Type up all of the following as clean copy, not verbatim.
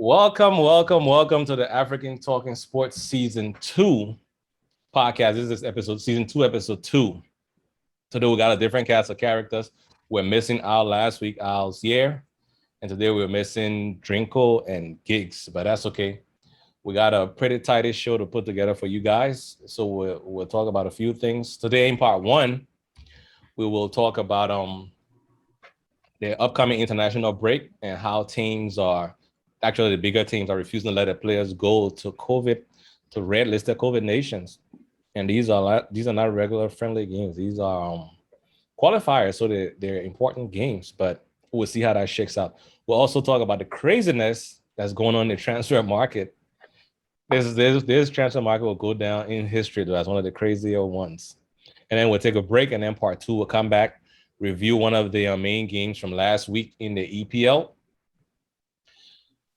Welcome to the African Talking Sports Season 2 podcast. This is Season 2, Episode 2. Today we got a different cast of characters. We're missing Al last week, Al's here. And today we're missing Drinko and Gigs, but that's okay. We got a pretty tight show to put together for you guys. So we'll talk about a few things. Today in part 1, we will talk about the upcoming international break and how teams are, actually the bigger teams are refusing to let their players go to red listed COVID nations. And these are not regular friendly games. These are qualifiers, so they're important games, but we'll see how that shakes out. We'll also talk about the craziness that's going on in the transfer market. This transfer market will go down in history though as one of the crazier ones. And then we'll take a break, and then part 2 will come back, review one of the main games from last week in the EPL.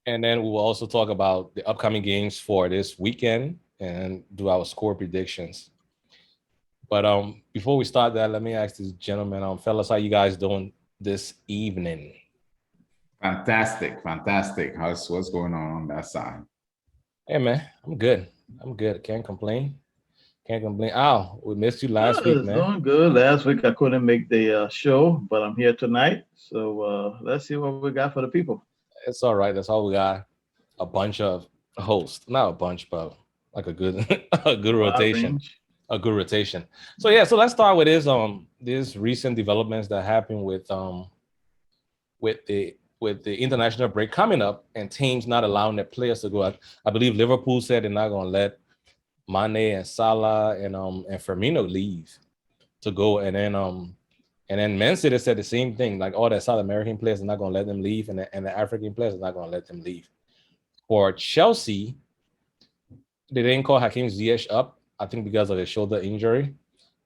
And then we will also talk about the upcoming games for this weekend and do our score predictions. But before we start that, let me ask these gentlemen, fellas, how you guys doing this evening? Fantastic. What's going on that side? Hey man, I'm good. Can't complain. Al, we missed you last week, man. Doing good. Last week I couldn't make the show, but I'm here tonight. So let's see what we got for the people. It's all right. That's all we got. A bunch of hosts, not a bunch, but like a good rotation. A good rotation. So let's start with these recent developments that happened with the international break coming up and teams not allowing their players to go. I believe Liverpool said they're not going to let Mane and Salah and Firmino leave to go, and then Man City said the same thing. Like all the South American players are not going to let them leave, and the African players are not going to let them leave. For Chelsea, they didn't call Hakim Ziyech up, I think because of his shoulder injury.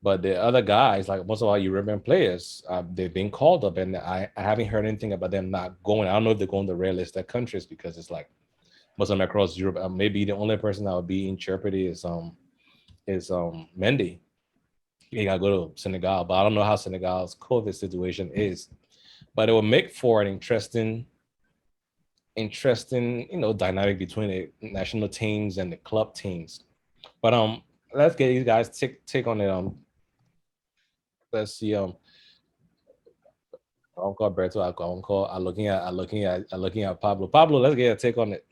But the other guys, like most of our European players, they've been called up, and I haven't heard anything about them not going. I don't know if they're going to red listed countries because it's like most of them across Europe. Maybe the only person that would be in jeopardy is Mendy. He got to go to Senegal, but I don't know how Senegal's COVID situation is. But it will make for an interesting, dynamic between the national teams and the club teams. But let's get these guys take on it. Let's see. Uncle Alberto, I'm looking at Pablo. Pablo, let's get a take on it.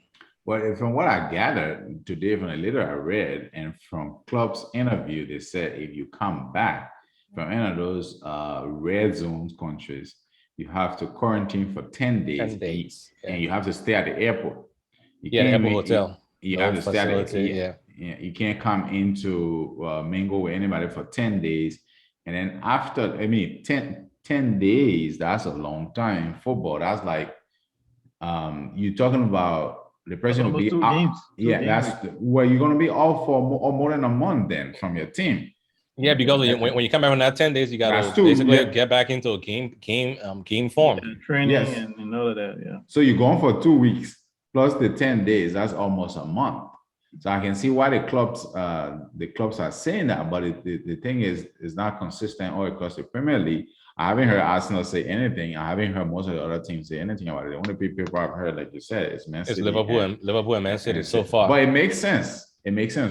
Well, from what I gathered today from the little I read and from club's interview, they said if you come back from any of those red zone countries, you have to quarantine for 10 days. 10 days. And you have to stay at the airport. The airport hotel. You have to stay at the you can't come into mingle with anybody for 10 days. And then after, 10 days, that's a long time in football. That's like, you're talking about the person will be out. Where you're going to be out for more than a month then from your team. Yeah, because when you come back from that 10 days, you got to basically get back into a game form. Training and all of that, yeah. So you're going for 2 weeks plus the 10 days. That's almost a month. So I can see why the clubs are saying that, but the thing is not consistent all across the Premier League. I haven't heard Arsenal say anything. I haven't heard most of the other teams say anything about it. The only people I've heard, like you said, is Man City. It's Liverpool and Man City so far. But it makes sense.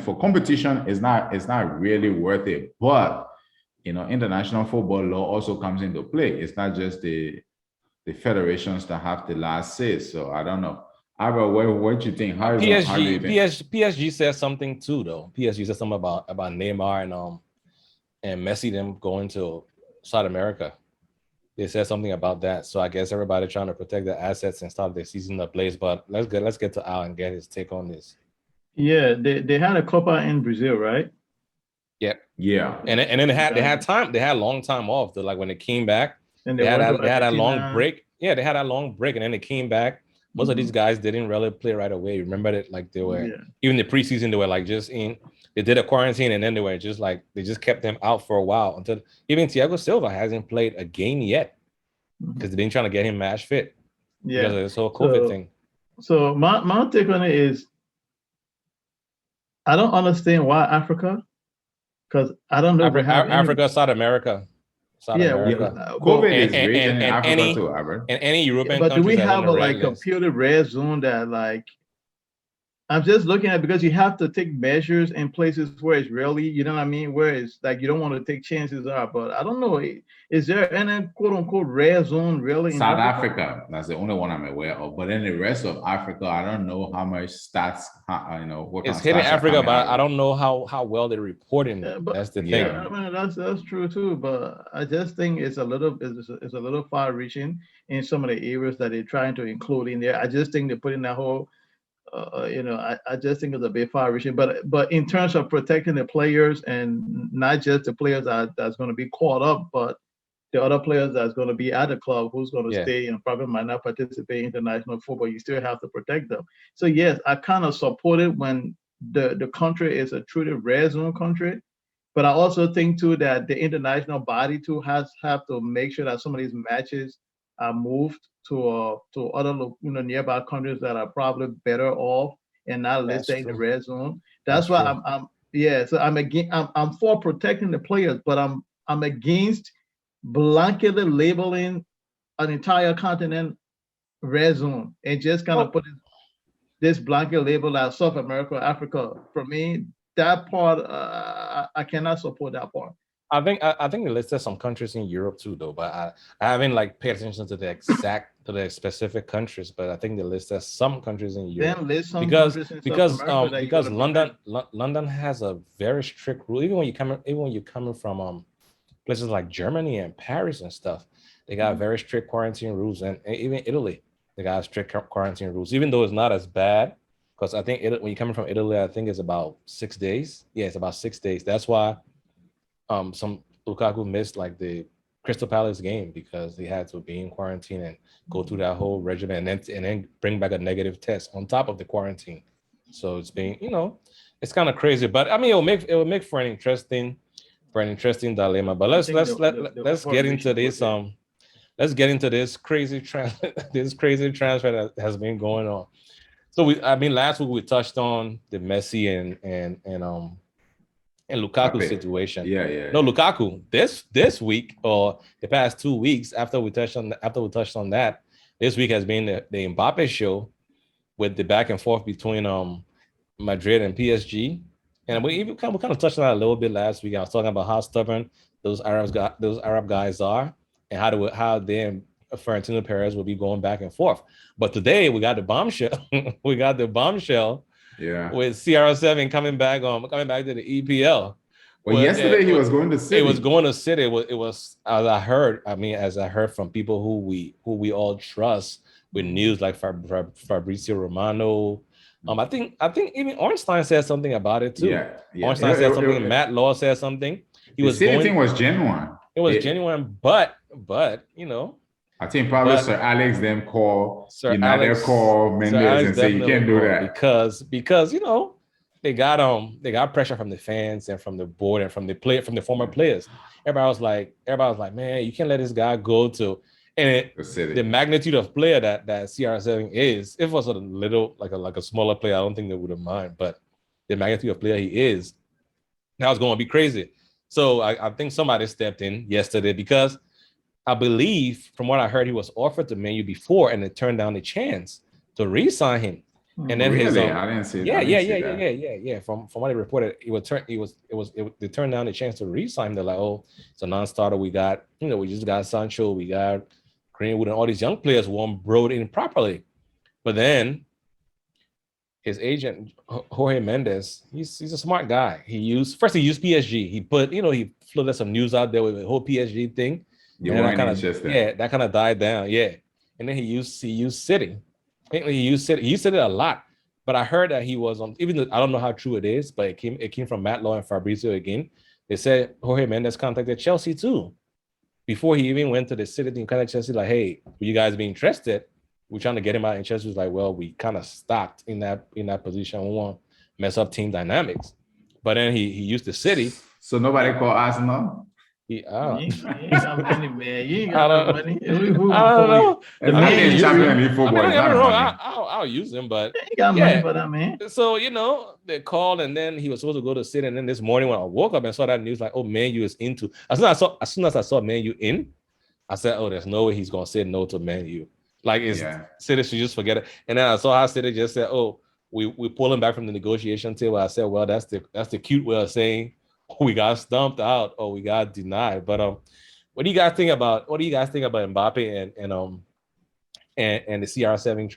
For competition, it's not really worth it. But international football law also comes into play. It's not just the federations that have the last say. So I don't know. What do you think? PSG says something too, though. PSG says something about Neymar and Messi them going to South America. They said something about that. So I guess everybody trying to protect their assets and start their season ablaze. But let's get to Al and get his take on this. Yeah, they had a Copa in Brazil, right? Yeah. And then they had long time off. Like when they came back, and they had a long break. Yeah, they had a long break, and then they came back. Most of these guys didn't really play right away. Remember that, like they were even the preseason, they were like just in. They did a quarantine, and then they were just like they just kept them out for a while until even Thiago Silva hasn't played a game yet because they've been trying to get him match fit. Yeah, because of this whole COVID thing. So my take on it is, I don't understand why Africa, because I don't know Africa, South America. South Yeah, America. COVID And, is and, raging in and Africa any too, Albert. and any European but do we countries that's on have the a red like list. computer red zone that like I'm just looking at because you have to take measures in places where it's really, you know what I mean, where it's like you don't want to take chances are. But I don't know, is there any quote unquote red zone really in South Africa? Africa, that's the only one I'm aware of. But in the rest of Africa, I don't know how much stats, what kind It's of hitting stats are Africa, coming but out. I don't know how well they're reporting it. But That's the thing. yeah, I mean that's true too. But I just think it's a little far reaching in some of the areas that they're trying to include in there. I just think they're putting that whole I just think it's a bit far reaching. But in terms of protecting the players and not just the players that's going to be caught up, but the other players that's going to be at the club who's going to stay and probably might not participate in international football, you still have to protect them. So yes, I kind of support it when the country is a truly red zone country. But I also think too that the international body too have to make sure that some of these matches are moved to other nearby countries that are probably better off and not listed in the red zone. That's why I'm yeah. So I'm for protecting the players, but I'm against blanketly labeling an entire continent red zone and just kind of put this blanket label as South America, Africa. For me, that part I cannot support that part. I think they listed some countries in Europe too, though. But I haven't like paid attention to the specific countries. But I think they listed some countries in Europe. Then list some because countries in because South America that because London has a very strict rule. Even when you're coming from places like Germany and Paris and stuff, they got very strict quarantine rules, and even Italy, they got strict quarantine rules. Even though it's not as bad, because I think when you're coming from Italy, I think it's about 6 days. Yeah, it's about 6 days. That's why some Lukaku missed like the Crystal Palace game because they had to be in quarantine and go through that whole regimen and then bring back a negative test on top of the quarantine. So it's being, it's kind of crazy, but I mean, it will make for an interesting dilemma. But let's get into this let's get into this crazy transfer that has been going on. So last week we touched on the Messi and Lukaku situation. Yeah. No, Lukaku this week or the past 2 weeks after we touched on that, this week has been the Mbappe show with the back and forth between Madrid and PSG. And we kind of touched on that a little bit last week. I was talking about how stubborn those Arab guys are and how they and Florentino Perez will be going back and forth. But today we got the bombshell. Yeah. With CR7 coming back to the EPL. Well, yesterday he was going to City. It was going to City. It was as I heard from people who we all trust with news like Fabrizio Romano. I think even Ornstein said something about it too. Yeah. Ornstein said something. Matt Law said something. The City thing was genuine. It was genuine, but I think probably Sir Alex them call United call Mendes and say you can't do that because they got pressure from the fans and from the board and from the former players. Everybody was like, man, you can't let this guy go to the magnitude of player that CR7 is. If it was a little like a smaller player, I don't think they would have mind. But the magnitude of player he is, now it's going to be crazy. So I think somebody stepped in yesterday because I believe, from what I heard, he was offered to Man U before, and they turned down the chance to re-sign him. And then really? I didn't see that. Yeah. From what they reported, they turned down the chance to re-sign him. They're like, oh, it's a non-starter. We got, we just got Sancho, we got Greenwood, and all these young players weren't brought in properly. But then his agent Jorge Mendes, he's a smart guy. He used PSG. He put, he floated some news out there with the whole PSG thing. That kind of died down. Yeah. And then he used City. He used City a lot. But I heard that he was on, even though I don't know how true it is, but it came from Matt Law and Fabrizio again. They said Jorge Mendes contacted Chelsea too. Before he even went to the City team, contacted Chelsea, like, hey, will you guys be interested? We're trying to get him out. And Chelsea was like, well, we kind of stopped in that position. We won't mess up team dynamics. But then he used the City. So nobody called Arsenal? You ain't got money, man. You ain't got no money. Who I don't know. The I man think you Champions use, League football I mean, is don't get not me wrong. money. I'll use him, but ain't got money for that, man. So they called, and then he was supposed to go to City, and then this morning when I woke up and saw that news, like, oh, Man U is into. As soon as I saw Man U in, I said, oh, there's no way he's gonna say no to Man U. Like, City should just forget it. And then I saw how City just said, oh, we pull him back from the negotiation table. I said, well, that's the cute way of saying we got stumped out or we got denied. But what do you guys think about Mbappe and the CR7?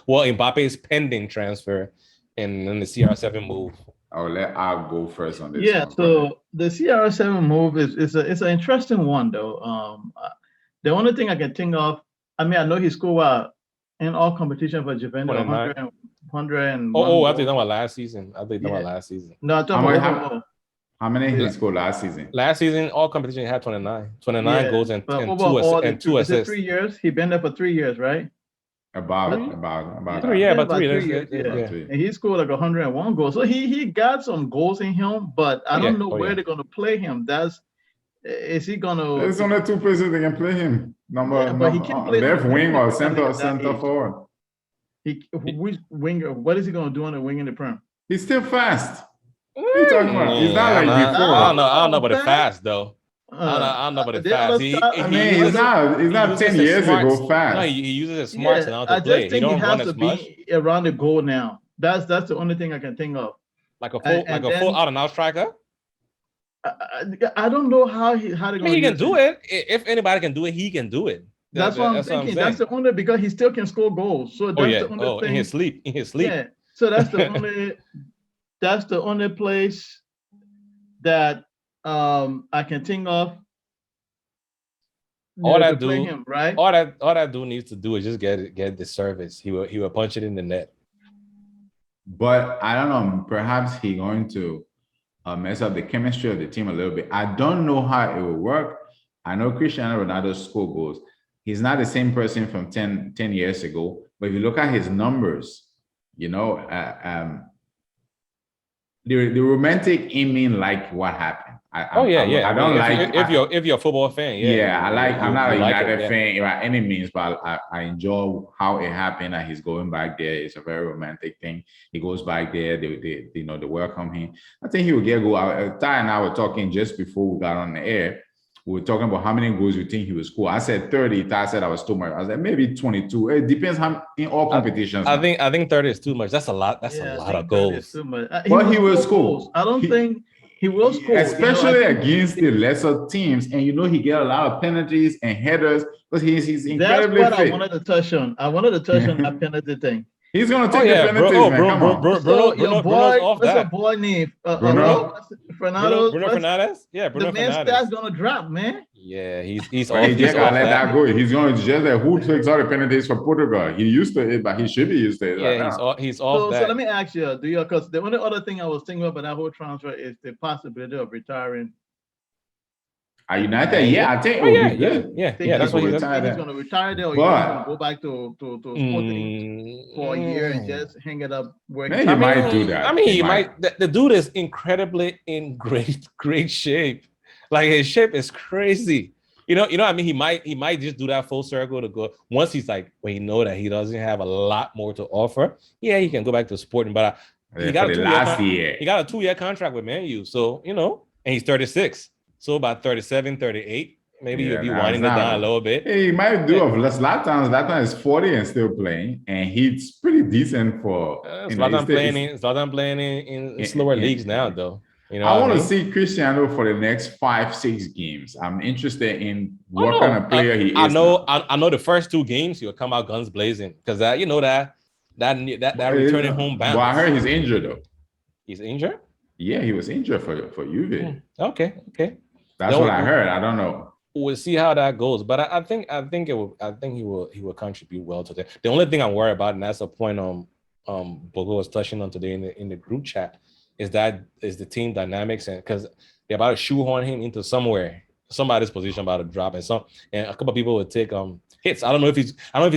Mbappe's pending transfer and then the CR7 move. I'll let Al go first on this. Yeah, so the CR7 move is an interesting one though. The only thing I can think of, I mean, I know he scored in all competition for Juventus 100 and I think that was last season. No, I'm talking about how many he scored last season? Last season, all competition he had 29 goals and two assists. 3 years. He been there for 3 years, right? About 3 years. About 3 years. Yeah. And he scored like 101 goals. So he got some goals in him, but I don't know where they're gonna play him. Is he gonna? There's only two places they can play him. But he can play left wing or center forward. Which winger? What is he gonna do on the wing in the Prem? He's still fast. What are you talking about? He's not like before. I don't know about the fast though. I don't know about the fast. He's not 10 years ago fast. No, he uses his smarts now to play. He don't run as much. Around the goal now. That's the only thing I can think of. Like a full out and out striker. I don't know how he can do it. If anybody can do it, he can do it. That's what I'm thinking. That's the only, because he still can score goals. So that's the only thing. In his sleep. Yeah. So that's the only place that I can think of. All that dude needs to do is just get the service. He will punch it in the net. But I don't know. Perhaps he's going to mess up the chemistry of the team a little bit. I don't know how it will work. I know Cristiano Ronaldo scored goals. He's not the same person from 10 years ago. But if you look at his numbers, the romantic in like what happened. I don't like if you're a football fan. I'm not a United fan by any means, but I enjoy how it happened and he's going back there. It's a very romantic thing. He goes back there, they welcome him. I think he will get a goal. Ty and I were talking just before we got on the air. We were talking about how many goals you think he will score. I said 30. Ty said I was too much. I was like, maybe 22. It depends in all competitions. I think 30 is too much. That's a lot. That's a lot of goals. But he will score. I don't think he will score. Especially against the lesser teams. And he get a lot of penalties and headers because he's incredibly fit. That's what I wanted to touch on. I wanted to touch on that penalty thing. He's going to take the penalties, man. Your boy, what's a boy name? Bruno Fernandes? Yeah, Bruno Fernandes. The man's stats going to drop, man. Yeah, he's off. He's gonna let that go. He's going to just like, who takes all the penalties for Portugal? He used to it, but he should be used to it. Yeah, he's off that. So let me ask you, because the only other thing I was thinking about that whole transfer is the possibility of retiring. Are United? Yeah, I think that's what he's going to retire there, or he's going to go back to Sporting for a year and just hang it up. Maybe he might do that. I mean, he might. The dude is incredibly in great shape. Like his shape is crazy. I mean, he might just do that full circle to go once he's like when he know that he doesn't have a lot more to offer. Yeah, he can go back to Sporting, but he got a 2-year contract with Man U. So and he's 36. So about 37, 38, maybe he'll be winding it down a little bit. He might do a Zlatan. Zlatan is 40 and still playing, and he's pretty decent for. Zlatan playing in slower leagues now, though. I want to see Cristiano for the next 5-6 games. I'm interested in what kind of player he is. I know the first 2 games he'll come out guns blazing because that returning home bounce. But I heard he's injured though. He's injured? Yeah, he was injured for Juve. Okay. That's what I heard. I don't know. We'll see how that goes, but I think he will contribute well to that. The only thing I'm worried about, and that's the point Bogo was touching on today in the group chat, is the team dynamics, and because they're about to shoehorn him into somebody's position about to drop, and a couple of people would take hits. I don't know if he's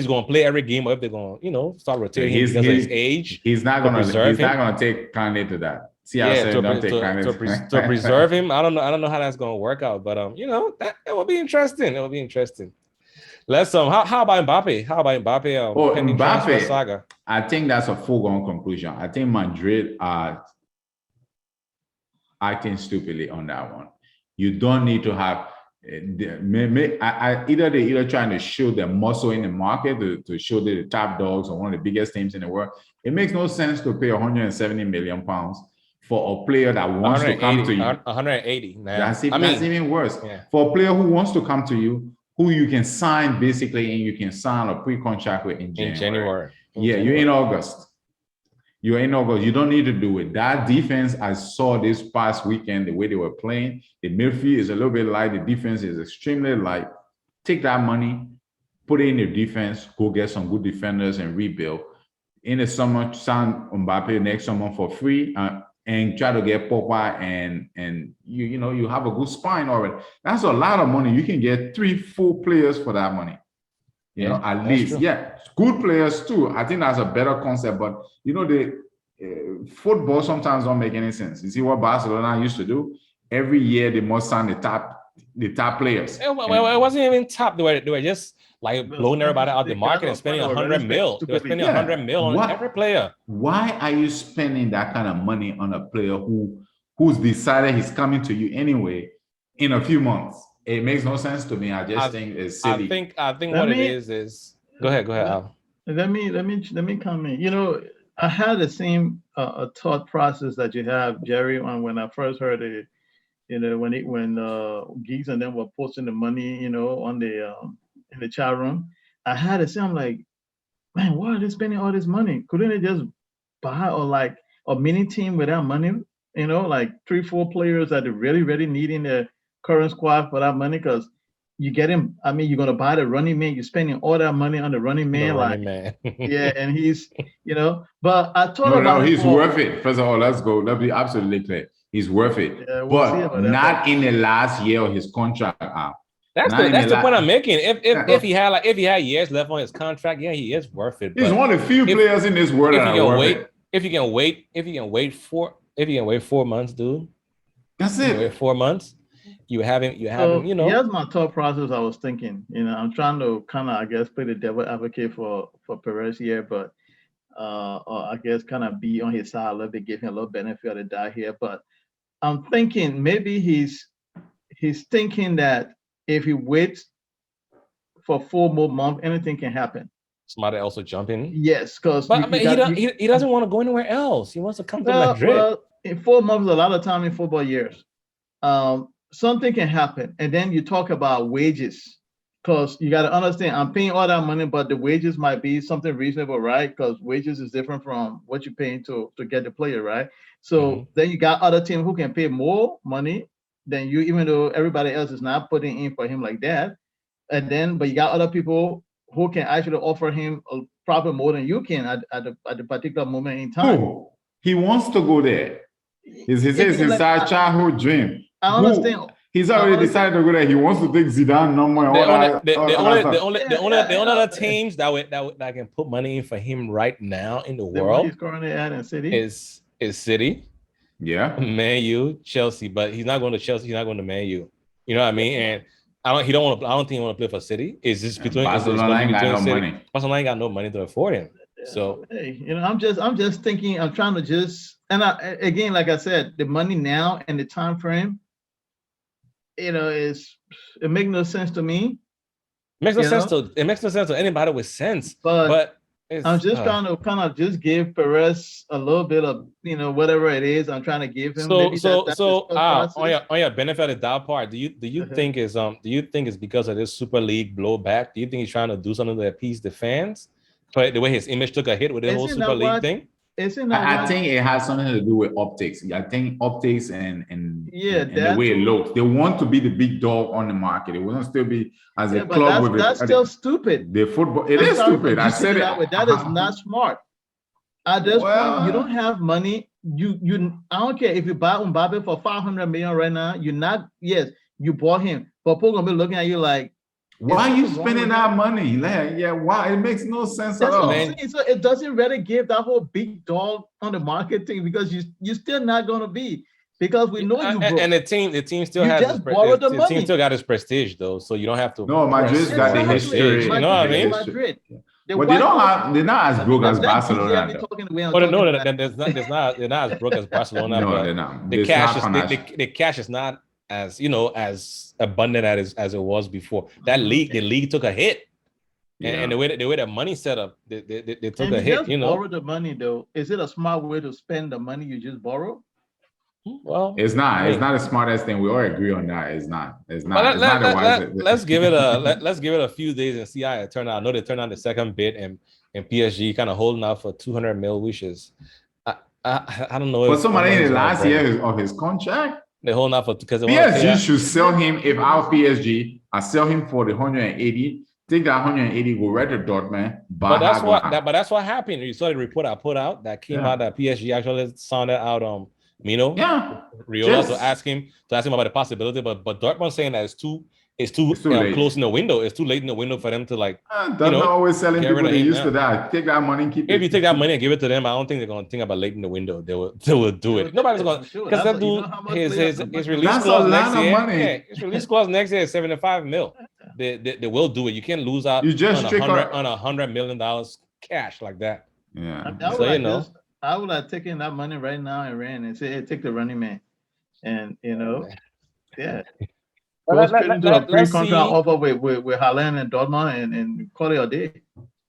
going to play every game or if they're going to start rotating him because of his age. He's not going to take kindly to that. CR7 to preserve him. I don't know how that's going to work out, but you know, that it will be interesting. It will be interesting. Let's how about Mbappe? How about Mbappe? Pending transfer saga. I think that's a foregone conclusion. I think Madrid are acting stupidly on that one. You don't need to have either they're trying to show their muscle in the market to show they're the top dogs or one of the biggest teams in the world. It makes no sense to pay 170 million pounds for a player that wants to come to you. 180. That's even worse. Yeah. For a player who wants to come to you, who you can sign basically, and you can sign a pre-contract with in January. You're in August. You're in August. You don't need to do it. That defense, I saw this past weekend, the way they were playing. The midfield is a little bit light. The defense is extremely light. Take that money, put it in your defense, go get some good defenders and rebuild. In the summer, sign Mbappe next summer for free and try to get Pogba and you have a good spine already. That's a lot of money. You can get 3-4 players for that money. You know, at least. True. Yeah, good players too. I think that's a better concept. But you know, the football sometimes don't make any sense. You see what Barcelona used to do? Every year they must sign the top players. It wasn't even top. They were just like blowing everybody out the market and spending 100 mil. They were spending 100 mil on every player. Why are you spending that kind of money on a player who's decided he's coming to you anyway in a few months? It makes no sense to me. I just think it's silly. I think what it is. Go ahead, Al. Let me comment. You know, I had the same thought process that you have, Jerry, when I first heard it. You know, when Geeks and them were posting the money, you know, on the in the chat room, I had to say, I'm like, man, why are they spending all this money? Couldn't they just buy like a mini team without money? You know, like 3-4 players that are really, really needing the current squad for that money, because you get him. I mean, you're gonna buy the running man. You're spending all that money on the running man, yeah, and he's, you know. But I thought about he's worth it. First of all, let's be absolutely clear. He's worth it, yeah, but not in the last year of his contract. That's the point I'm making. If he had years left on his contract, yeah, he is worth it. He's one of the few players in this world that are worth it. If you can wait 4 months, dude. That's it. Wait 4 months. You haven't, you know. Here's my thought process. I was thinking, you know, I'm trying to kind of, I guess, play the devil advocate for Perez here, but or I guess kind of be on his side a little bit, give him a little benefit of the doubt here. But I'm thinking maybe he's thinking that if he waits for 4 more months, anything can happen. Somebody else will jump in. Yes, because he doesn't want to go anywhere else. He wants to come to Madrid. Well, in 4 months is a lot of time in football years. Something can happen, and then you talk about wages, because you got to understand, I'm paying all that money, but the wages might be something reasonable, right? Because wages is different from what you're paying to get the player, right? So then you got other teams who can pay more money than you, even though everybody else is not putting in for him like that. And then, but you got other people who can actually offer him a probably more than you can at the particular moment in time. Oh, he wants to go there. It's his childhood dream. I understand. He's already decided to go there. He wants to take Zidane number. The only other teams that can put money in for him right now in the world he's currently at in City is City, yeah, Man U, Chelsea. But he's not going to Chelsea. He's not going to Man U. You know what I mean? And I don't think he want to play for City. It's just between Barcelona ain't got no money. Barcelona ain't got no money to afford him. So hey, you know, I'm just thinking. I'm trying to just, and again, like I said, the money now and the time frame, you know, it makes no sense to me. It makes no sense to anybody with sense. But I'm just trying to kind of just give Perez a little bit of, you know, whatever it is I'm trying to give him. On your benefit of doubt part, do you think it's because of this Super League blowback? Do you think he's trying to do something to appease the fans? But the way his image took a hit with the whole Super League thing? I think it has something to do with optics. I think optics and the way it looks. They want to be the big dog on the market. They want to still be as a club. That's still stupid. The football, it is stupid. I said it. That is not smart. At this point, you don't have money. You I don't care if you buy Mbappe for 500 million right now. You're not. Yes, you bought him, but people gonna be looking at you like, Why are you spending that money? Like, yeah, why? It makes no sense That's at what all. I'm saying. So it doesn't really give that whole big dog on the market thing because you're still not gonna be because we know you broke. And the team still you has just borrowed the money. team still got its prestige though, so you don't have to. No, Madrid's got the history. You know what I mean? Madrid. But they're not as broke as Barcelona. No, they're not as broke as Barcelona. No, they're not. The cash is not as as abundant as it was before. The league took a hit. And the way that money set up, they took a hit. Borrow the money though. Is it a smart way to spend the money you just borrow? Well, it's not. It's not the smartest thing. We all agree on that. It's not. Let's give it a few days and see how it turn out. I know they turned out the second bid and PSG kind of holding out for 200 mil, which is I don't know. For somebody in the last year of his contract, they're holding out for because PSG should sell him. If our PSG, I sell him for the 180. Take that 180, go right to Dortmund. But that's what happened. You saw the report I put out that came out that PSG actually sounded out Mino. Yeah. Riola to ask him about the possibility, but Dortmund saying that it's too close in the window. It's too late in the window for them to always selling people they used to that. Take that money and keep it. If you take that money and give it to them, I don't think they're gonna think about late in the window. They will do it. Nobody's gonna because that dude his release clause next year. Yeah, his release clause next year is 75 mil. They will do it. You can't lose out on $100 million cash like that. Yeah. I would have taken that money right now and ran and say, hey, take the running man. And yeah. Go straight into a pre-contract offer with Haaland and Dortmund and call it a day.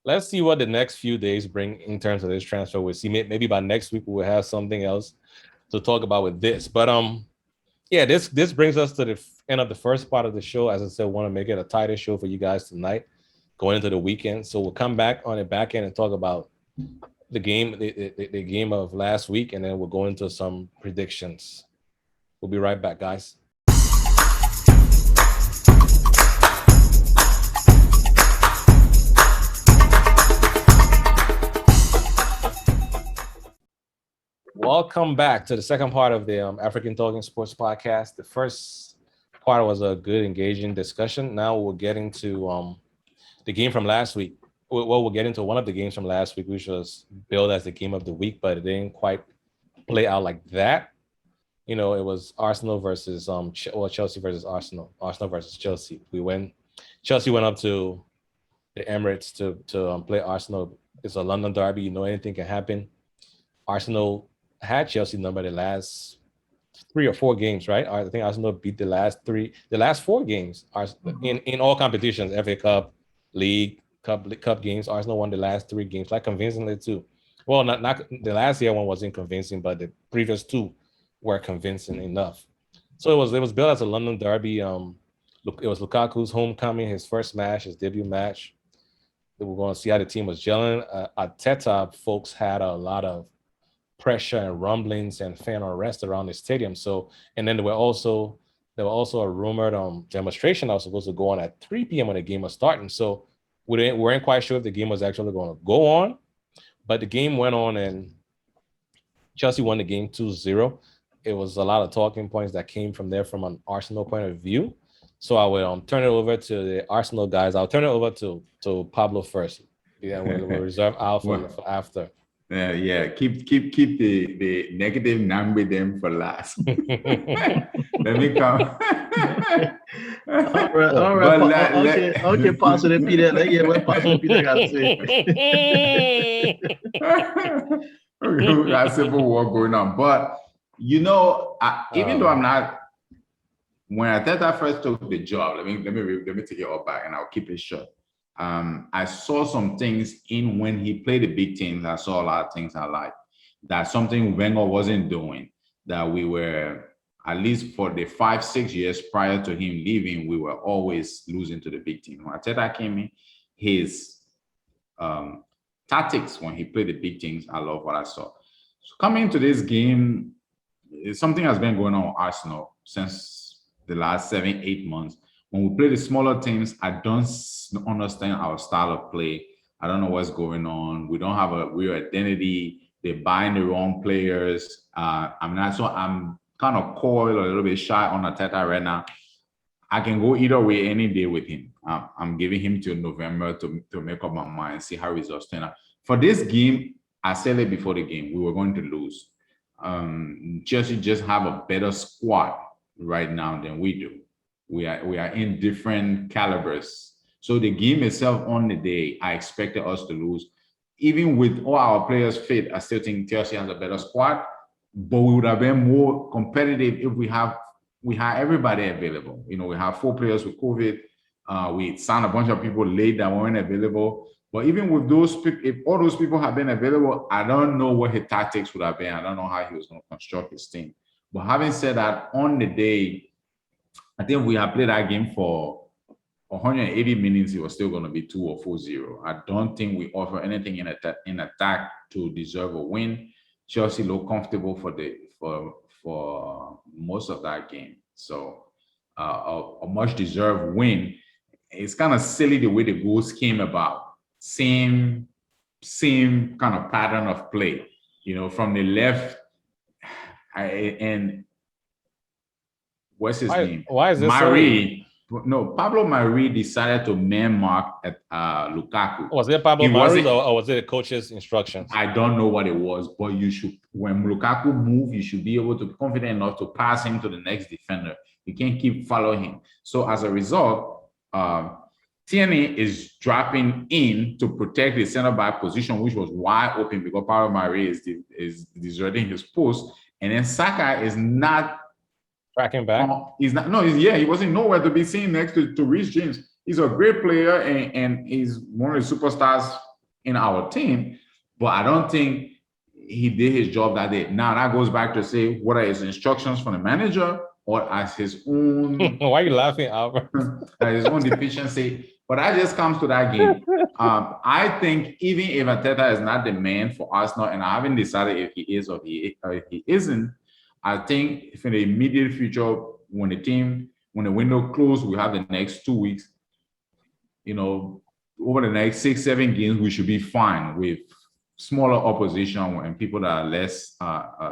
Let's see what the next few days bring in terms of this transfer. We'll see. Maybe by next week we'll have something else to talk about with this. But this brings us to the end of the first part of the show. As I said, want to make it a tighter show for you guys tonight, going into the weekend. So we'll come back on the back end and talk about the game, the game of last week, and then we'll go into some predictions. We'll be right back, guys. Welcome back to the second part of the African Talking Sports Podcast. The first part was a good, engaging discussion. Now we're getting to the game from last week. Well, we'll get into one of the games from last week, which was billed as the game of the week, but it didn't quite play out like that. It was Arsenal versus Chelsea versus Arsenal. Arsenal versus Chelsea. Chelsea went up to the Emirates to play Arsenal. It's a London derby. Anything can happen. Arsenal had Chelsea number the last 3 or 4 games, right? I think Arsenal beat the last 4 games in all competitions, FA Cup, League, Cup games. Arsenal won the last 3 games, like convincingly too. Well, not the last year one wasn't convincing, but the previous 2 were convincing enough. So it was billed as a London derby. It was Lukaku's homecoming, his first match, his debut match. We're going to see how the team was gelling. Arteta folks had a lot of pressure and rumblings and fan unrest around the stadium. So, and then there were also a rumored demonstration that was supposed to go on at 3 p.m. when the game was starting. So we weren't quite sure if the game was actually going to go on, but the game went on and Chelsea won the game 2-0. It was a lot of talking points that came from there from an Arsenal point of view. So I will turn it over to the Arsenal guys. I'll turn it over to Pablo first. Yeah, we'll reserve Al for after. Yeah. Keep the negative number them for last. Let me come. All right. Okay, positive Peter. Let's get what positive Peter got to say. We got civil war going on, but even though I'm not, when Arteta first took the job, let me take it all back, and I'll keep it short. I saw some things in when he played the big teams. I saw a lot of things I liked. That's something Wenger wasn't doing. That we were, at least for the 5-6 years prior to him leaving, we were always losing to the big team. When Arteta came in, his tactics when he played the big teams, I love what I saw. So coming into this game, something has been going on with Arsenal since the last 7-8 months. When we play the smaller teams, I don't understand our style of play. I don't know what's going on. We don't have a real identity. They're buying the wrong players. I'm kind of coy, a little bit shy on Arteta right now. I can go either way any day with him. I'm giving him till November to make up my mind, see how results turn out. For this game, I said it before the game, we were going to lose. Chelsea just have a better squad right now than we do. We are in different calibers. So the game itself on the day, I expected us to lose. Even with all our players fit, I still think Chelsea has a better squad, but we would have been more competitive if we had everybody available. You know, we have 4 players with COVID. We signed a bunch of people late that weren't available. But even with those people, if all those people had been available, I don't know what his tactics would have been. I don't know how he was going to construct his team. But having said that, on the day, I think we have played that game for 180 minutes. It was still going to be 2 or 4-0. I don't think we offer anything in attack to deserve a win. Chelsea looked comfortable for most of that game. So a much deserved win. It's kind of silly the way the goals came about. Same kind of pattern of play, you know, from the left. And what's his name? Why is this Marie? No, Pablo Marie decided to man mark at Lukaku. Was it Pablo Marie or was it the coach's instructions? I don't know what it was, but you should, when Lukaku move, you should be able to be confident enough to pass him to the next defender. You can't keep following him. So as a result, Tierney is dropping in to protect the center back position, which was wide open because Pablo Marie is deserting his post, and then Saga is not tracking back. He's not. No, he wasn't nowhere to be seen next to Reece James. He's a great player and he's one of the superstars in our team, but I don't think he did his job that day. Now that goes back to say what are his instructions from the manager or as his own. Why are you laughing, Albert? His own deficiency. But that just comes to that game. I think even if Arteta is not the man for Arsenal, and I haven't decided if he is or if he isn't, I think if in the immediate future, when the window closes, we have the next 2 weeks, you know, over the next 6-7 games, we should be fine with smaller opposition and people that are less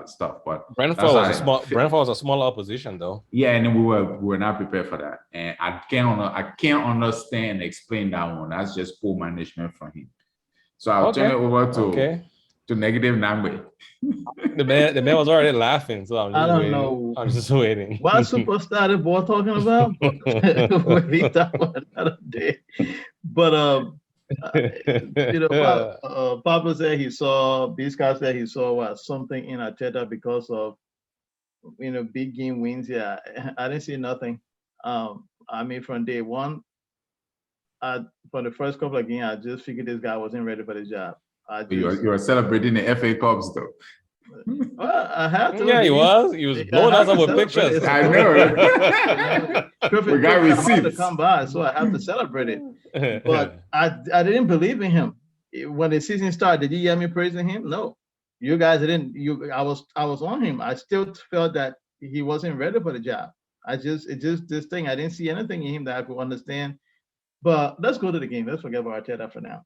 stuff. But Brentford was a smaller opposition, though. Yeah, and then we were not prepared for that, and I can't understand and explain that one. That's just poor management from him. So I'll turn it over to negative number. The man was already laughing, so I don't know. I'm just waiting. What superstar the boy talking about? What he talking about another day. But you know, Pablo said Biscar said he saw something in Arteta because of, you know, big game wins. Yeah, I didn't see nothing. I mean, from day one, for the first couple of games, I just figured this guy wasn't ready for the job. You were celebrating the FA Cups, though. Well, I have to. Yeah, he was blowing us up with pictures. I know. We got receipts to come by, so I have to celebrate it. But I didn't believe in him when the season started. Did you hear me praising him? No, you guys didn't. I was on him. I still felt that he wasn't ready for the job. This thing. I didn't see anything in him that I could understand. But let's go to the game. Let's forget about Arteta for now.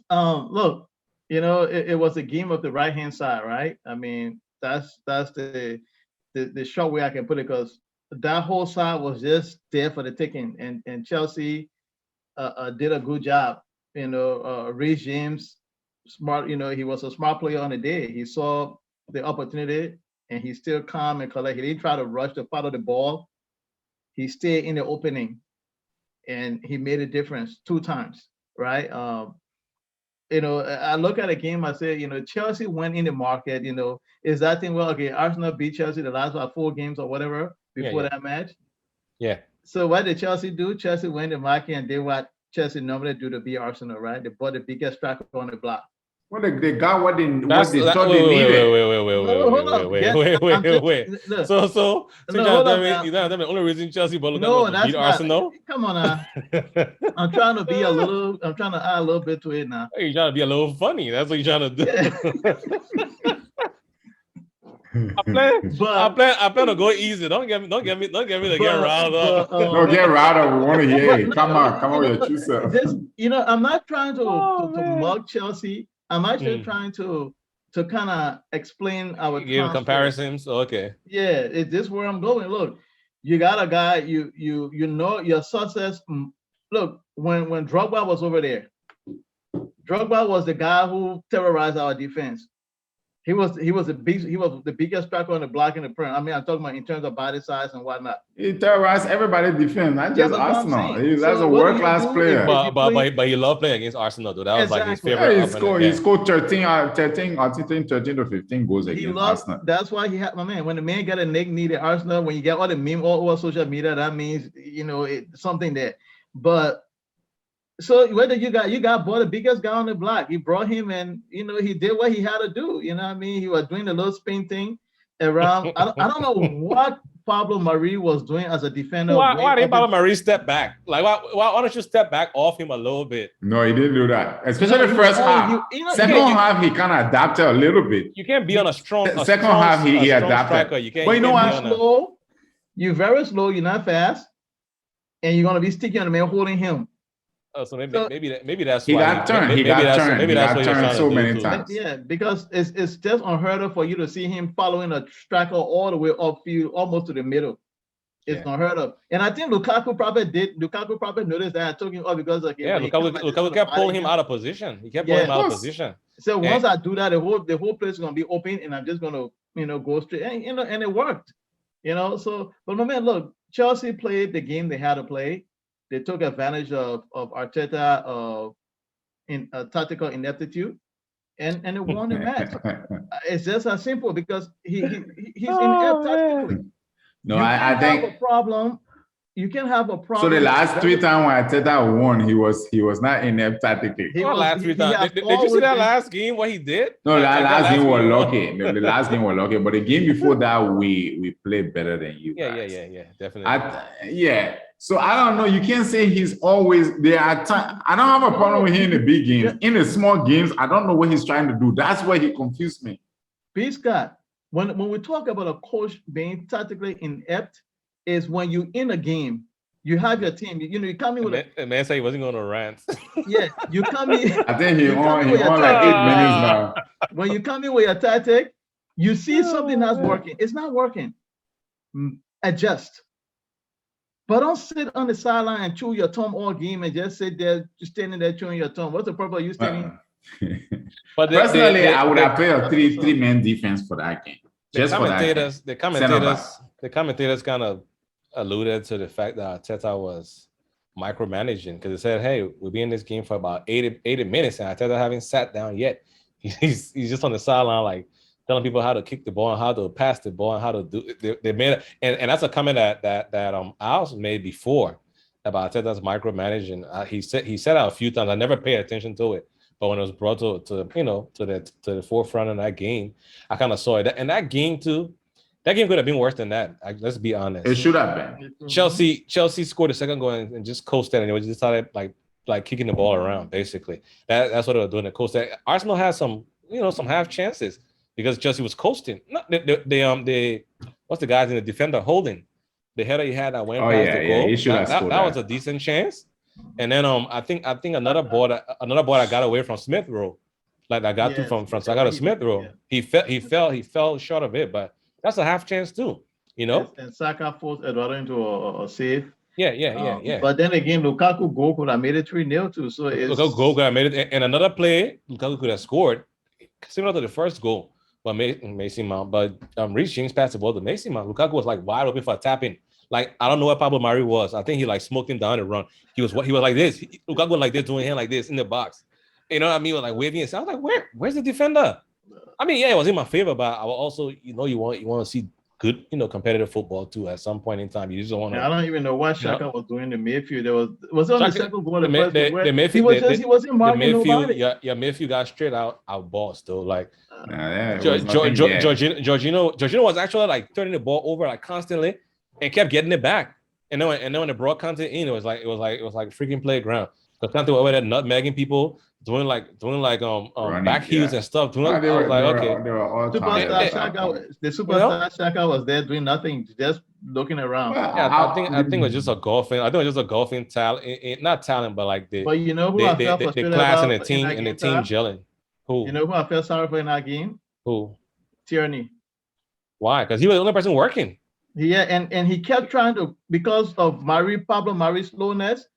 Look, you know, it was a game of the right hand side, right? I mean, that's the short way I can put it, because that whole side was just there for the taking, and Chelsea did a good job. You know, Reece James, smart. You know, he was a smart player on the day. He saw the opportunity, and he's still calm and collected. He didn't try to rush to follow the ball. He stayed in the opening, and he made a difference 2 times, right? You know, I look at a game, I say, you know, Chelsea went in the market, you know, is that thing, well, okay, Arsenal beat Chelsea the last 4 games or whatever before that match. Yeah. So what did Chelsea do? Chelsea went in the market and did what Chelsea normally do to beat Arsenal, right? They bought the biggest striker on the block. Well, they got what they thought they needed. Wait. So you're tell me the only reason Chelsea beat Arsenal? Come on now. I'm trying to add a little bit to it now. You're trying to be a little funny. That's what you're trying to do. I plan to go easy. Don't get me to get riled up. Don't get riled up. We want to hear it. Come on with your true self. You know, I'm not trying to mug Chelsea. I'm actually trying to kind of explain our comparisons. Okay. Yeah, is this where I'm going? Look, You got a guy. You know your success. Look, when Drogba was over there, Drogba was the guy who terrorized our defense. He was the biggest striker on the block in the Prem. I mean, I'm talking about in terms of body size and whatnot. He terrorized everybody's defense, not just Arsenal. That's a So world-class player. But he loved playing against Arsenal, though. That was like his favorite. Yeah, he scored 13 to 15 goals against Arsenal. That's why he had my man. When the man got a knee to Arsenal, when you get all the meme all over social media, that means it's something there. But so whether you got bought the biggest guy on the block, you brought him and he did what he had to do. You know what I mean? He was doing the little spin thing around. I don't know what Pablo Mari was doing as a defender. Why didn't Pablo Mari step back? Like why don't you step back off him a little bit? No, he didn't do that. Especially the first half. Second half, he kind of adapted a little bit. You can't be on a strong. Second half, he adapted. You can't. But you know what? Slow. You're very slow. You're not fast, and you're gonna be sticky on the man holding him. Oh, so maybe that's he why got turned. He got turned so many times. Yeah, because it's just unheard of for you to see him following a striker all the way upfield, almost to the middle. It's unheard of. And I think Lukaku probably noticed that. I took him off because Lukaku kept pulling him out of position. He kept pulling him out of position. So once I do that, the whole place is gonna be open, and I'm just gonna go straight. And it worked. So but my man, look, Chelsea played the game they had to play. They took advantage of Arteta in tactical ineptitude, and they won the match. It's just as simple because he's inept tactically. No, I think a problem. You can have a problem. So the last 3 times when Arteta won, he was not inept tactically. Did you see that last game? What he did? No, that last game was lucky. The last game was lucky, but the game before that, we played better than you. Yeah, definitely. So I don't know. You can't say he's always there. I don't have a problem with him in the big games. In the small games, I don't know what he's trying to do. That's where he confused me. B. Scott, when we talk about a coach being tactically inept, is when you in a game, you have your team. You come in with a man said he wasn't going to rant. Yeah, you come in. I think he on like 8 minutes now. When you come in with your tactic, you see something that's working. It's not working. Adjust. But don't sit on the sideline and chew your thumb all game and just sit there, just standing there chewing your thumb. What's the purpose of you standing? But personally, I would have played a three-man defense for that game. The commentators kind of alluded to the fact that Arteta was micromanaging because they said, "Hey, we'll be in this game for about 80 minutes, and Arteta haven't sat down yet. He's just on the sideline, like telling people how to kick the ball and how to pass the ball and how to do it." They made it, and that's a comment that Al's made before about Arteta's micromanaging. He said that a few times. I never paid attention to it, but when it was brought to the forefront in that game, I kind of saw it. And that game too, that game could have been worse than that. Let's be honest. It should have been. Chelsea scored a second goal and just coasted, and they just started like kicking the ball around. Basically, that's what they were doing. The coasted. Arsenal had some half chances because Chelsea was coasting. What's the guys in the defender holding the header he had that went past the goal? He should have scored that was a decent chance. And then I think another ball that got away from Smith Rowe, like that got through from Saga to Smith Rowe. Yeah. He fell short of it, but that's a half chance too, Yes, and Saga forced Eduardo into a save. Yeah. But then again, Lukaku goal could have made it 3-0 too. So Lukaku goal could have made it, and another play Lukaku could have scored, similar to the first goal, but Mason Mount. But Reece James passed the ball to Mason Mount. Lukaku was like wide open for a tap in. Like I don't know what Pablo Mari was. I think he like smoked him down the run. He was like this. Lukaku was like this, doing him like this in the box. You know what I mean? Like waving it. I was like, where's the defender? I mean, yeah, it was in my favor, but I will also, you want to see good, competitive football too. At some point in time, you just don't want to. I don't even know what Shaka was doing in the midfield. There was on the second goal. The midfield, he wasn't marking nobody. Your midfield got straight out balls though. Like Jorginho was actually like turning the ball over like constantly and kept getting it back. And then when they brought Kante in, it was like freaking playground. Because Kante was over there nutmegging people, doing back heels and stuff. The superstar Shaka was there doing nothing, just looking around. I think it was just a golfing. I think it was just a golfing talent, not talent, but like the class and the team gelling. Who? You know who I felt sorry for in that game? Who? Tierney. Why? Because he was the only person working. Yeah, and he kept trying to, because of Pablo Mari's slowness.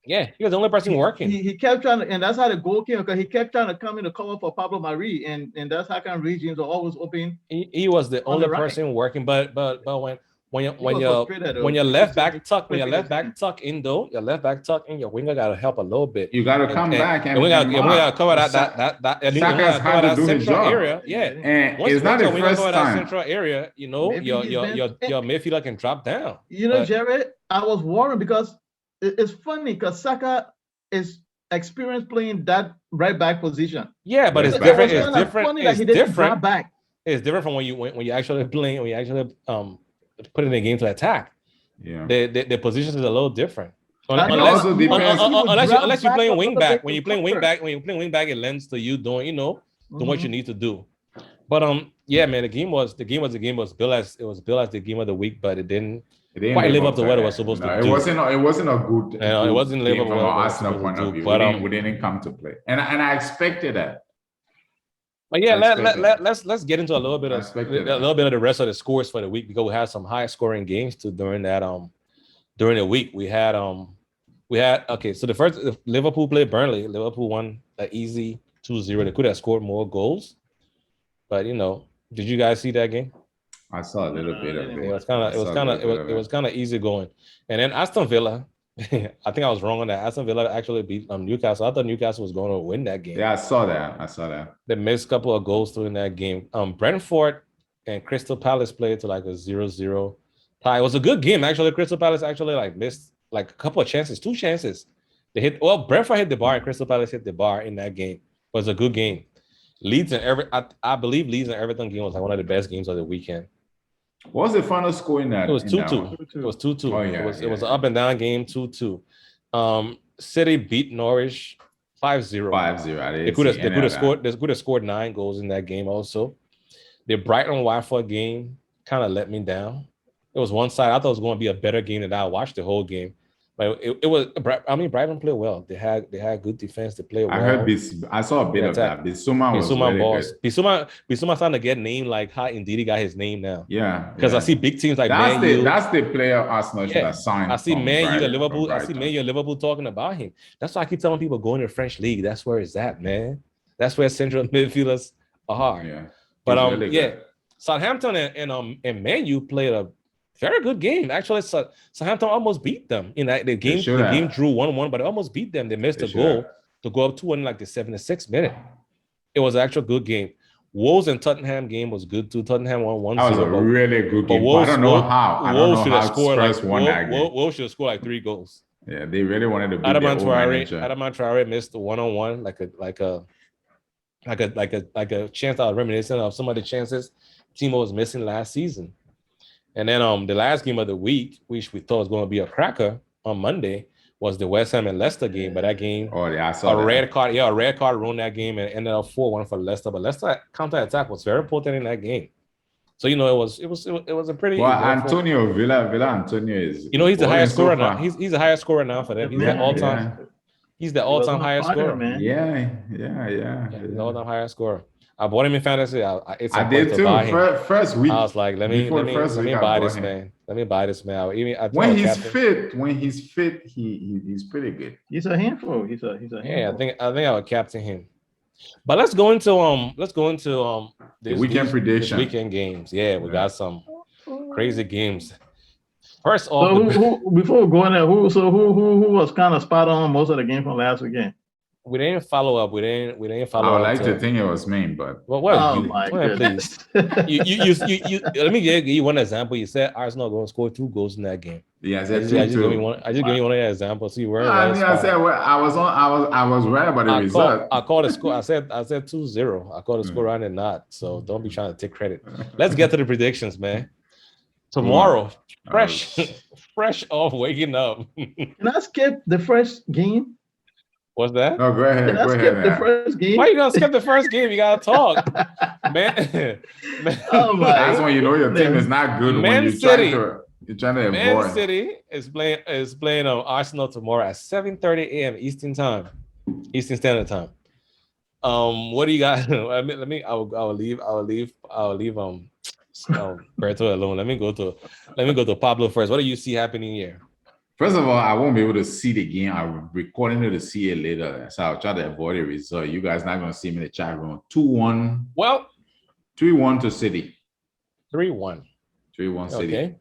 Yeah, he was the only person working. He kept trying to, and that's how the goal came, because he kept trying to come in to cover for Pablo Mari, and that's how kind of regions are always open. He was the only person working, but when your left back tuck in though, your left back tuck in, your winger got to help a little bit. You got to come back and we got to cover that central area. Yeah, and it's not the first time. That central area, you know, your midfielder can drop down. You know, Jared, I was worried because it's funny because Saga is experienced playing that right back position. Yeah, but it's different. It's different. It's different. Back. It's different from when you actually playing, when you actually put in the game to attack. Yeah, the positions is a little different. Unless you're playing wing back. When you're playing wing back, it lends to you doing, doing what you need to do. But yeah, man, the game was built as the game of the week, but it didn't quite live up to what it was supposed to do. It wasn't a good. It wasn't live up from an Arsenal point of view. But we didn't come to play, and I expected that. But yeah, let's get into a little bit of the rest of the scores for the week, because we had some high scoring games too during the week. We had okay. So the first, Liverpool played Burnley. Liverpool won an easy 2-0. They could have scored more goals, but did you guys see that game? I saw a little bit of it. It was kind of easy going. And then Aston Villa, I think I was wrong on that. Aston Villa actually beat Newcastle. I thought Newcastle was going to win that game. Yeah, I saw that. They missed a couple of goals during that game. Brentford and Crystal Palace played to like a 0-0 tie. It was a good game actually. Crystal Palace actually missed a couple of chances, 2 chances. Brentford hit the bar and Crystal Palace hit the bar in that game. It was a good game. I believe Leeds and Everton game was one of the best games of the weekend. What was the final score in that? It was 2-2. It was 2-2. Oh, yeah, it was an up and down game, 2-2. City beat Norwich 5-0. 5-0. They could have scored 9 goals in that game also. The Brighton Watford game kind of let me down. It was one side. I thought it was going to be a better game than I watched the whole game. But it was. I mean, Brighton played well. They had good defense. They played well. I saw a bit of that. Bissouma was really good. Bissouma starting to get named like how indeed he got his name now. Yeah, because I see big teams like that's the player Arsenal should have signed. I see Man U and Liverpool. I see Man U and Liverpool talking about him. That's why I keep telling people going to the French league. That's where it's at, man. That's where central midfielders are. Yeah, but really Southampton and Man U played a very good game. Actually, Southampton almost beat them in the game. The game drew 1-1, but it almost beat them. They missed a goal to go up 2-1 in the 76th minute. It was an actual good game. Wolves and Tottenham game was good too. Tottenham won 1-0. That was a really good game. I don't know how. Wolves should have scored Wolves should have scored like 3 goals. Yeah, they really wanted to beat Adama Traore missed the 1-on-1 like a chance. I was reminiscent of some of the chances Timo was missing last season. And then the last game of the week, which we thought was going to be a cracker on Monday, was the West Ham and Leicester game. But that game, I saw a red card ruined that game and ended up 4-1 for Leicester. But Leicester counter-attack was very important in that game. So it was a pretty. Well, Antonio Villa Antonio is. He's the highest scorer now. He's the highest scorer now for them. He's the all-time. Yeah. He's the all-time highest scorer, man. Yeah. He's the all-time highest scorer. I bought him in fantasy. I did too. First week. I was like, let me buy this man. Let me buy this man. When he's fit, he's pretty good. He's a handful. He's a handful. Yeah, I think I would captain him. But let's go into the weekend prediction. Weekend games. Yeah, we got some crazy games. First off, before we go in there, who was kind of spot on most of the game from last weekend? We didn't follow up. We didn't follow up. I would like to think it was me, but my goodness. Please. you let me give you one example. You said Arsenal going to score 2 goals in that game. Yeah, I just gave you one of your examples. So you weren't. I was right about the result. I called the score. I said 2-0. I called the score and not. So don't be trying to take credit. Let's get to the predictions, man. Tomorrow, fresh off waking up. Can I skip the first game? What's that? No, go ahead. Can I skip the first game? Why you gonna skip the first game? You gotta talk, man. That's when you know your team is not good. When you're trying to avoid. Man City is playing on Arsenal tomorrow at 7:30 a.m. Eastern Standard Time. What do you got? I will leave Berto alone. Let me go to Pablo first. What do you see happening here? First of all, I won't be able to see the game. I'm recording it to see it later. So I'll try to avoid the result. You guys not going to see me in the chat room. 2-1. Well, 3-1 to City. 3-1. 3-1 City. Okay.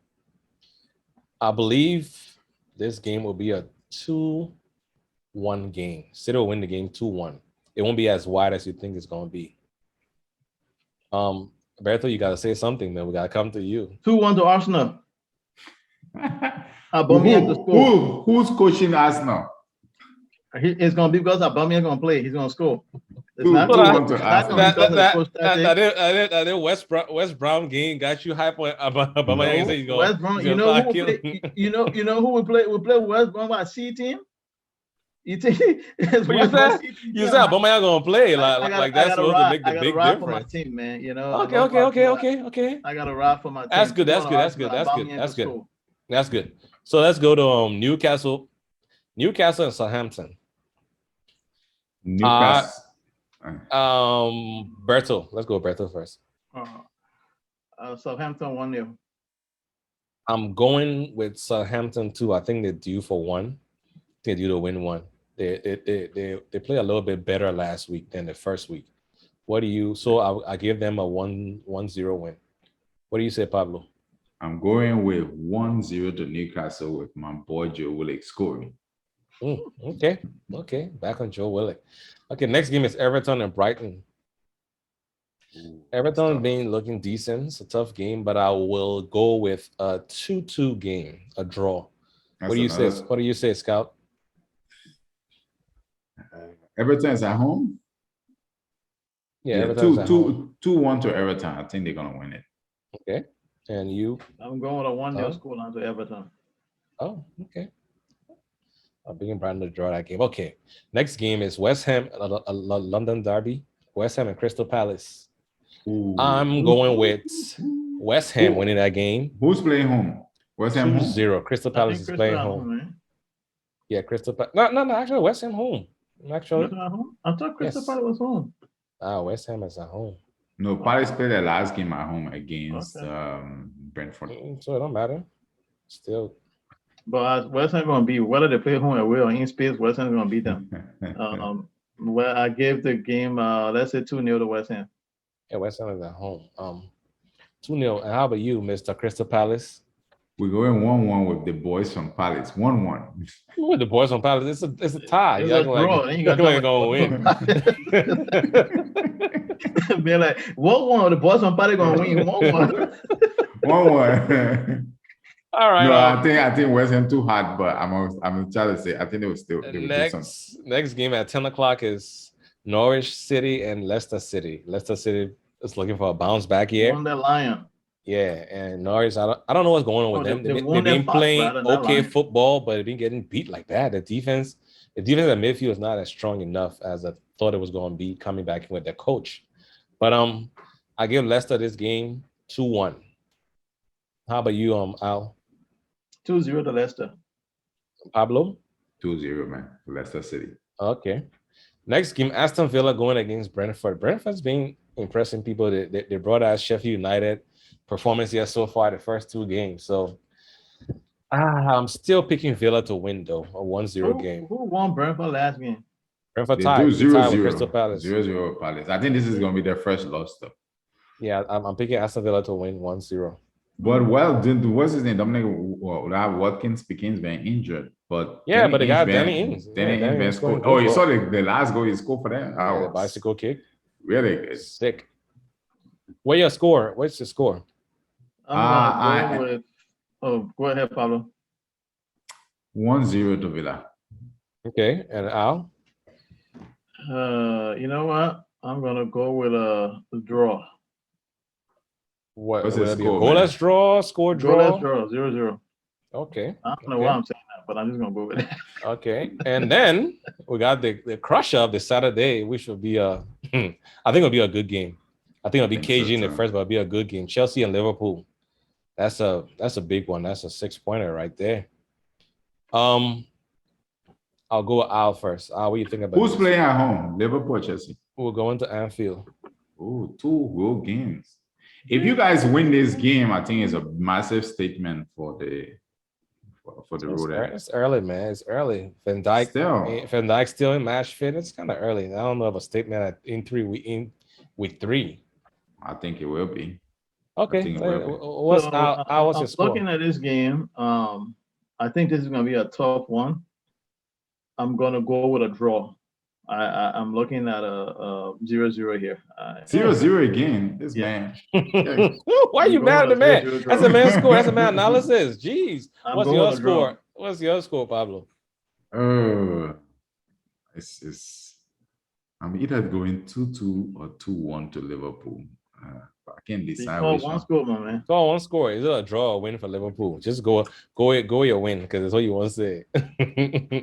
I believe this game will be a 2-1 game. City will win the game 2-1. It won't be as wide as you think it's going to be. Berto, you got to say something, man. We got to come to you. 2-1 to Arsenal. Who's coaching Arsenal? It's going to be because Aubameyang going to play. He's going to score. It's not going to that West Brown game got you hype on Aubameyang. No, West Brown. You know who will play? We play West Brown by C team. You think you said Aubameyang gonna play like that's supposed to make the big difference for my team, man. You know. Okay. I got to ride for my team. That's good. That's good. So let's go to Newcastle and Southampton. Newcastle. Berto. Let's go Berto first. Southampton 1-0. I'm going with Southampton too. I think they're due for one. They're due to win one. They played a little bit better last week than the first week. What do you? So I give them a 1-0 win. What do you say, Pablo? I'm going with 1-0 to Newcastle with my boy Joe Willock scoring. Okay. Back on Joe Willock. Okay, next game is Everton and Brighton. Everton been looking decent. It's a tough game, but I will go with a 2-2 game, a draw. What do you say? What do you say, Scout? Everton is at home. Yeah, 2-1 to Everton. I think they're gonna win it. Okay, and you? I'm going with a 1-0 score line to Everton. Oh, okay. I'll bring Brighton to draw that game. Okay, next game is West Ham, a London derby. West Ham and Crystal Palace. I'm going with West Ham winning that game. Who's playing home? West Ham 2-0. Crystal Palace is playing home. Yeah, Crystal Palace. No. Actually, West Ham home. Actually, I thought Crystal Palace was home. West Ham is at home. No, Palace played their last game at home against Brentford. So it don't matter. Still. But West Ham going to be, whether they play home or away or in space, West Ham is going to beat them. Well, I gave the game, let's say 2-0 to West Ham. Yeah, West Ham is at home. 2-0. And how about you, Mr. Crystal Palace? We're going 1-1 with the boys from Palace. 1-1. With the boys from Palace, it's a tie. It's a draw. You're going to win. Be like 1-1. The boys from Palace going to win 1-1. 1-1. All right. No, I think West Ham too hard, but I'm trying to say I think they will still. Next game at 10:00 is Norwich City and Leicester City. Leicester City is looking for a bounce back here. On that Lion. Yeah, and Norwich, I don't know what's going on with them. They've been playing okay football, but they've been getting beat like that. The defense at midfield is not as strong enough as I thought it was going to be coming back with their coach. But I give Leicester this game 2-1. How about you, Al? 2-0 to Leicester. Pablo? 2-0, man. Leicester City. Okay. Next game, Aston Villa going against Brentford. Brentford's been impressing people. They brought out Sheffield United performance here so far, the first two games. So I'm still picking Villa to win, though, a 1-0 game. Who won Brentford last game? Brentford tied with Crystal Palace. 0-0 Palace. I think this is going to be their first loss, though. Yeah, I'm picking Aston Villa to win 1-0. But what's his name? Dominic Watkins Pickens been injured, but yeah, but the guy Danny Ings. Danny scored. Oh, you saw the last goal he scored for them? The bicycle kick. Really good. Sick. What's your score? What's your score? Go ahead, Pablo. 1-0 to Villa. Okay, and Al? You know what? I'm gonna go with a draw. What's the score? Goalless draw, score draw. Goalless draw, 0-0. Okay. I don't know why I'm saying that, but I'm just gonna go with it. Okay, and then we got the crusher of the Saturday, which will be I think it'll be a good game. I think it'll be cagey in the first, but it'll be a good game. Chelsea and Liverpool. That's a big one. That's a 6-pointer right there. I'll go with Al first. Al, what do you think about Who's playing at home? Liverpool or Chelsea? We're going to Anfield. Oh, 2 good games. If you guys win this game, I think it's a massive statement for the road. It's early, man. It's early. Van Dijk still in match fit. It's kind of early. I don't know of a statement in week 3. I think it will be. Okay. What's your score? Looking at this game, I think this is going to be a tough one. I'm going to go with a draw. I'm looking at a 0-0 here. 0-0 again. This man. Why are you mad at the man? That's a man's score. That's a man analysis. Jeez. What's your score? What's your score, Pablo? I'm either going 2-2 or 2-1 to Liverpool. I can't decide. One score, my man. Go one score. Is it a draw or win for Liverpool? Just go your win, because that's what you want to say.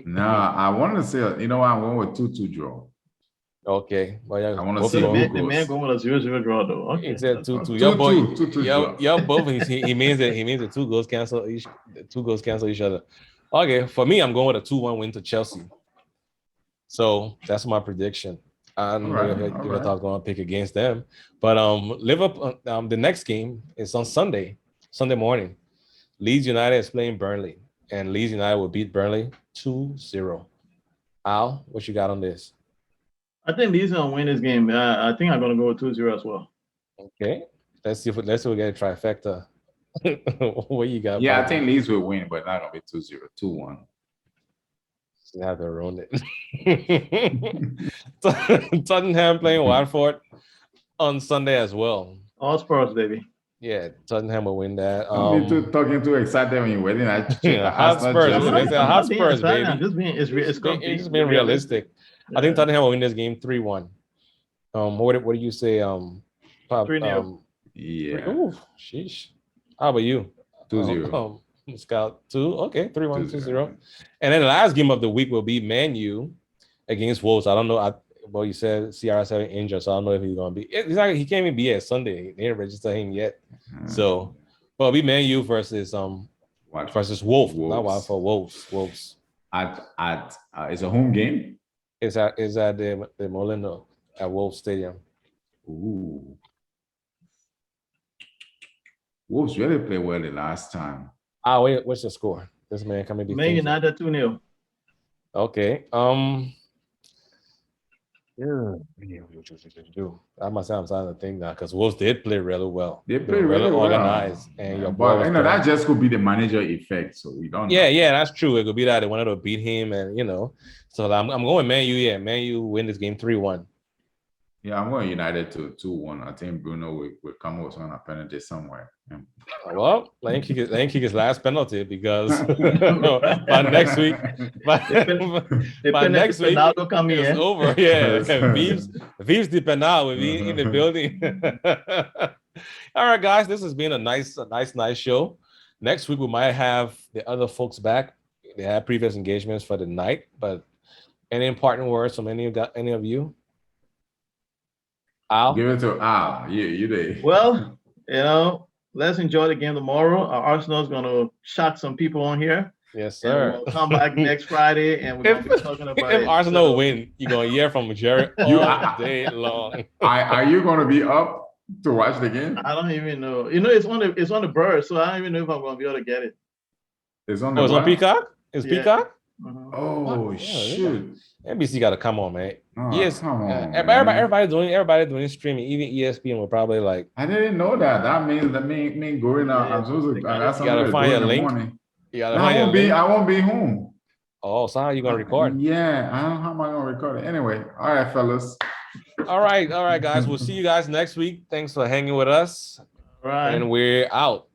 No, I want to say, you know what? I'm going with 2-2 draw. Okay. Well, yeah, I want to see the man going with a 0-0 draw, though. Okay. He said 2-2. Y'all both. He means it. He means the 2 goals cancel each other. Okay. For me, I'm going with a 2-1 win to Chelsea. So that's my prediction. I don't know if I was going to pick against them, but Liverpool. The next game is on Sunday morning. Leeds United is playing Burnley, and Leeds United will beat Burnley 2-0. Al, what you got on this? I think Leeds gonna win this game. I think I'm gonna go with 2-0 as well. Okay, let's see if we get a trifecta. What you got? Yeah, I think Leeds will win, but not gonna be 2-0, 2-1. Have to ruin it. Tottenham playing Watford on Sunday as well. All Spurs, baby. Yeah, Tottenham will win that. Talking too excited when you're winning. Hot Spurs, baby. It's just being realistic. Yeah. I think Tottenham will win this game 3-1. What do you say? 3-0. Yeah. Ooh, sheesh. How about you? 2-0. Scout 2. Okay, 3-1, 2-0. And then the last game of the week will be Man U against Wolves. I don't know. You said CR7 injured, so I don't know if he's gonna be. He can't even be at Sunday. They didn't register him yet. So, but it'll be Man U versus Wolves. Not Watford. Wolves. It's a home game. It's at the Molino at Wolves Stadium. Ooh. Wolves really played well the last time. Wait, what's the score? This man coming to Man United 2-0. Okay. I must say I'm starting to think now, because Wolves did play really well. They played really organized, and that just could be the manager effect. So we don't. Yeah, that's true. It could be that they wanted to beat him, and So I'm going Man U. Yeah, Man U win this game 3-1. Yeah, I'm going United to 2-1. I think Bruno will come with on a penalty somewhere. Yeah. Well, let him kick his last penalty, because by next week, by next week it's over. Yeah, Vives the penal will be in the building. All right, guys, this has been a nice show. Next week we might have the other folks back. They had previous engagements for the night, but any important words from any of you? Al? Give it to Al. You did. Well, let's enjoy the game tomorrow. Our Arsenal is going to shock some people on here. Yes, sir. We'll come back next Friday, and we're going to be talking about if Arsenal win, you're going to hear from Jerry all day long. Are you going to be up to watch the game? I don't even know. It's on the bird, so I don't even know if I'm going to be able to get it. It's on Peacock? It's Peacock? Uh-huh. Oh, shoot. NBC got to come on, man. Yes, come on. Everybody doing streaming. Even ESPN will probably like. I didn't know that. That means me going out. I'm supposed to. You gotta find a link. I won't be home. Oh, so how are you gonna record? Yeah, how am I gonna record it? Anyway, all right, fellas. All right, guys. We'll see you guys next week. Thanks for hanging with us. All right, and we're out.